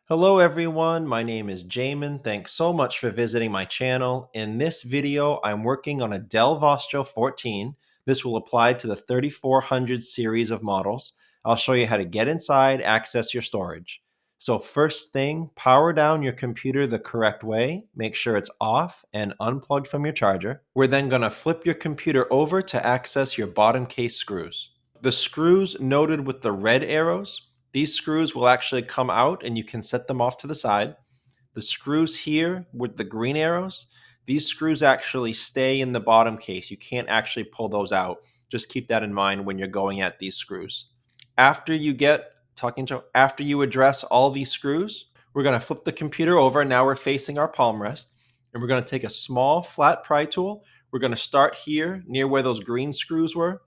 Hello everyone, my name is Jamin. Thanks so much for visiting my channel. In this video, I'm working on a Dell Vostro 14. This will apply to the 3400 series of models. I'll show you how to get inside, access your storage. So first thing, power down your computer the correct way. Make sure it's off and unplugged from your charger. We're then going to flip your computer over to access your bottom case screws. The screws noted with the red arrows, these screws will actually come out and you can set them off to the side. The screws here with the green arrows, these screws actually stay in the bottom case. You can't actually pull those out. Just keep that in mind when you're going at these screws. After you address all these screws, we're going to flip the computer over. Now we're facing our palm rest, and we're going to take a small flat pry tool. We're going to start here near where those green screws were,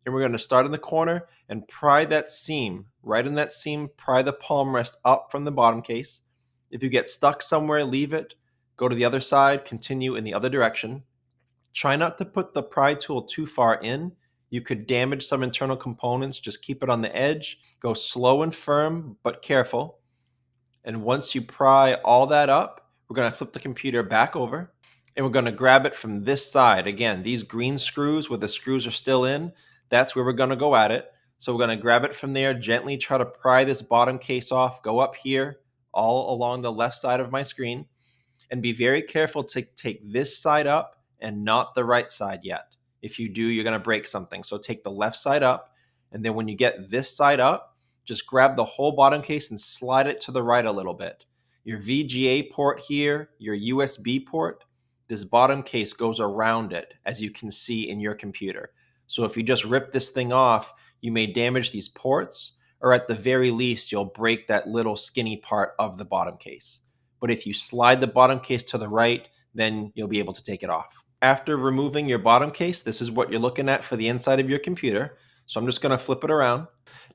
and we're going to start in the corner and pry that seam. Right in that seam, pry the palm rest up from the bottom case. If you get stuck somewhere, leave it. Go to the other side, continue in the other direction. Try not to put the pry tool too far in. You could damage some internal components. Just keep it on the edge. Go slow and firm, but careful. And once you pry all that up, we're going to flip the computer back over, and we're going to grab it from this side. Again, these green screws where the screws are still in, that's where we're going to go at it. So we're going to grab it from there, gently try to pry this bottom case off, go up here, all along the left side of my screen, and be very careful to take this side up and not the right side yet. If you do, you're going to break something. So take the left side up, and then when you get this side up, just grab the whole bottom case and slide it to the right a little bit. Your VGA port here, your USB port, this bottom case goes around it, as you can see in your computer. So if you just rip this thing off, you may damage these ports, or at the very least, you'll break that little skinny part of the bottom case. But if you slide the bottom case to the right, then you'll be able to take it off. After removing your bottom case, this is what you're looking at for the inside of your computer. So I'm just going to flip it around.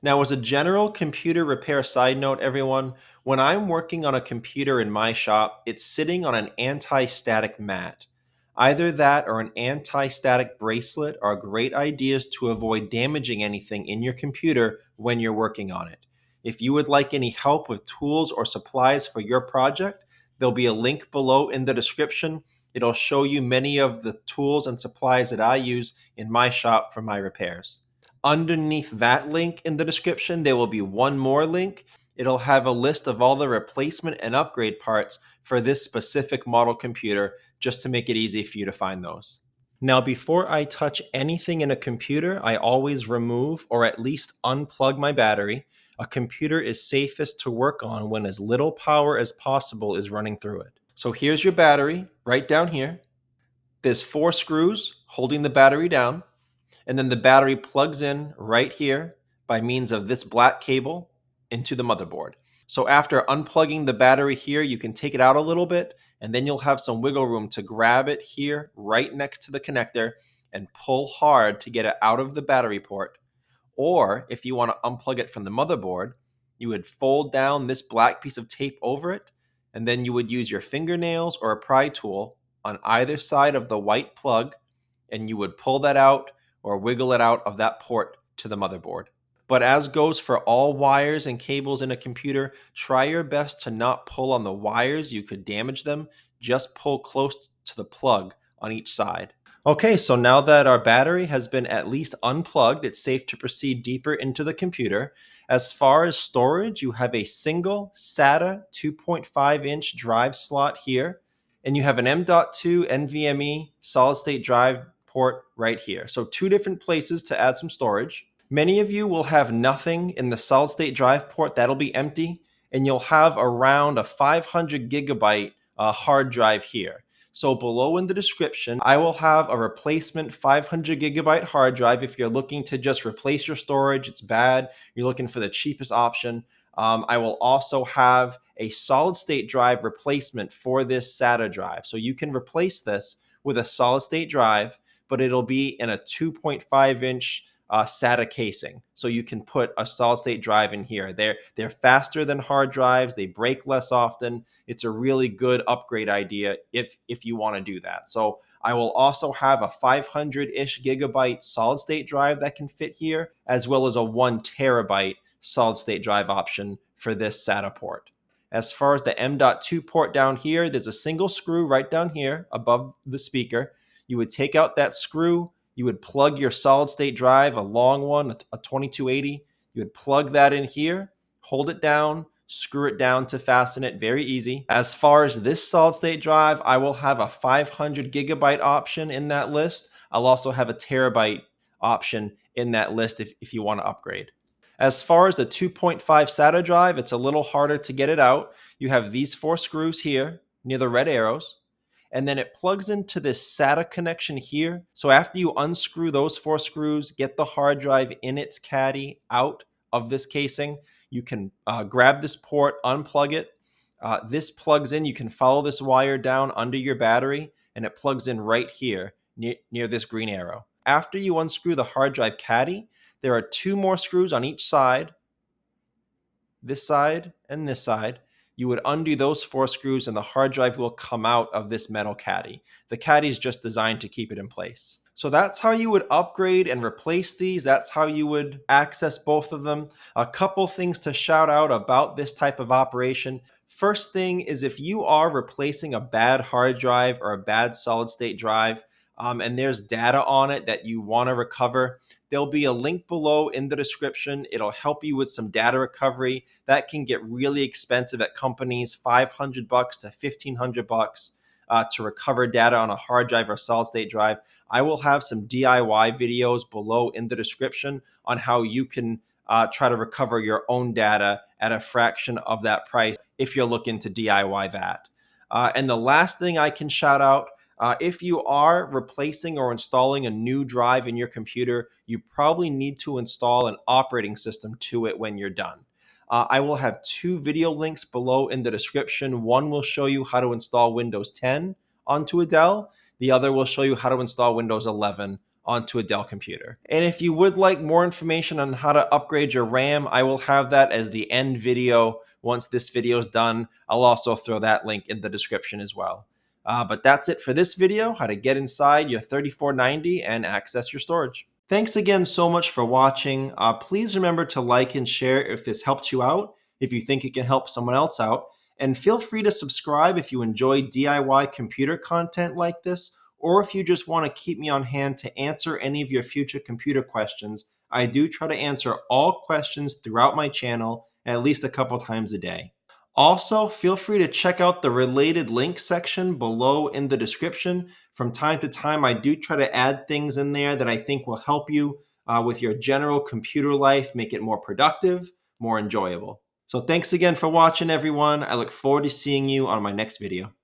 Now, as a general computer repair side note, everyone, when I'm working on a computer in my shop, it's sitting on an anti-static mat. Either that or an anti-static bracelet are great ideas to avoid damaging anything in your computer when you're working on it. If you would like any help with tools or supplies for your project, there'll be a link below in the description. It'll show you many of the tools and supplies that I use in my shop for my repairs. Underneath that link in the description, there will be one more link. It'll have a list of all the replacement and upgrade parts for this specific model computer, just to make it easy for you to find those. Now, before I touch anything in a computer, I always remove or at least unplug my battery. A computer is safest to work on when as little power as possible is running through it. So here's your battery right down here. There's 4 screws holding the battery down, and then the battery plugs in right here by means of this black cable into the motherboard. So after unplugging the battery here, you can take it out a little bit, and then you'll have some wiggle room to grab it here right next to the connector and pull hard to get it out of the battery port. Or if you want to unplug it from the motherboard, you would fold down this black piece of tape over it, and then you would use your fingernails or a pry tool on either side of the white plug, and you would pull that out or wiggle it out of that port to the motherboard. But as goes for all wires and cables in a computer, try your best to not pull on the wires. You could damage them. Just pull close to the plug on each side. Okay, so now that our battery has been at least unplugged, it's safe to proceed deeper into the computer. As far as storage, you have a single SATA 2.5-inch drive slot here, and you have an M.2 NVMe solid-state drive port right here. So 2 different places to add some storage. Many of you will have nothing in the solid state drive port. That'll be empty, and you'll have around a 500 gigabyte hard drive here. So below in the description, I will have a replacement 500 gigabyte hard drive. If you're looking to just replace your storage, it's bad, you're looking for the cheapest option. I will also have a solid state drive replacement for this SATA drive. So you can replace this with a solid state drive, but it'll be in a 2.5-inch SATA casing. So you can put a solid state drive in here. They're faster than hard drives. They break less often. It's a really good upgrade idea if you want to do that. So I will also have a 500-ish gigabyte solid state drive that can fit here, as well as a 1 terabyte solid state drive option for this SATA port. As far as the M.2 port down here, there's a single screw right down here above the speaker. You would take out that screw, you would plug your solid state drive, a long one, a 2280. You would plug that in here, hold it down, screw it down to fasten it, very easy. As far as this solid state drive, I will have a 500 gigabyte option in that list. I'll also have a terabyte option in that list if you want to upgrade. As far as the 2.5 SATA drive, it's a little harder to get it out. You have these 4 screws here near the red arrows, and then it plugs into this SATA connection here. So after you unscrew those 4 screws, get the hard drive in its caddy out of this casing, you can grab this port, unplug it. This plugs in, you can follow this wire down under your battery, and it plugs in right here near this green arrow. After you unscrew the hard drive caddy, there are 2 more screws on each side, this side and this side. You would undo those 4 screws and the hard drive will come out of this metal caddy. The caddy is just designed to keep it in place. So that's how you would upgrade and replace these. That's how you would access both of them. A couple things to shout out about this type of operation. First thing is, if you are replacing a bad hard drive or a bad solid state drive, and there's data on it that you want to recover, there'll be a link below in the description. It'll help you with some data recovery. That can get really expensive at companies, $500 to $1,500 to recover data on a hard drive or solid state drive. I will have some DIY videos below in the description on how you can try to recover your own data at a fraction of that price if you're looking to DIY that. And the last thing I can shout out, if you are replacing or installing a new drive in your computer, you probably need to install an operating system to it when you're done. I will have 2 video links below in the description. One will show you how to install Windows 10 onto a Dell. The other will show you how to install Windows 11 onto a Dell computer. And if you would like more information on how to upgrade your RAM, I will have that as the end video. Once this video is done, I'll also throw that link in the description as well. But that's it for this video, how to get inside your 3490 and access your storage. Thanks again so much for watching. Please remember to like and share if this helped you out, if you think it can help someone else out. And feel free to subscribe if you enjoy DIY computer content like this, or if you just want to keep me on hand to answer any of your future computer questions. I do try to answer all questions throughout my channel at least a couple times a day. Also, feel free to check out the related links section below in the description. From time to time, I do try to add things in there that I think will help you with your general computer life, make it more productive, more enjoyable. So thanks again for watching, everyone. I look forward to seeing you on my next video.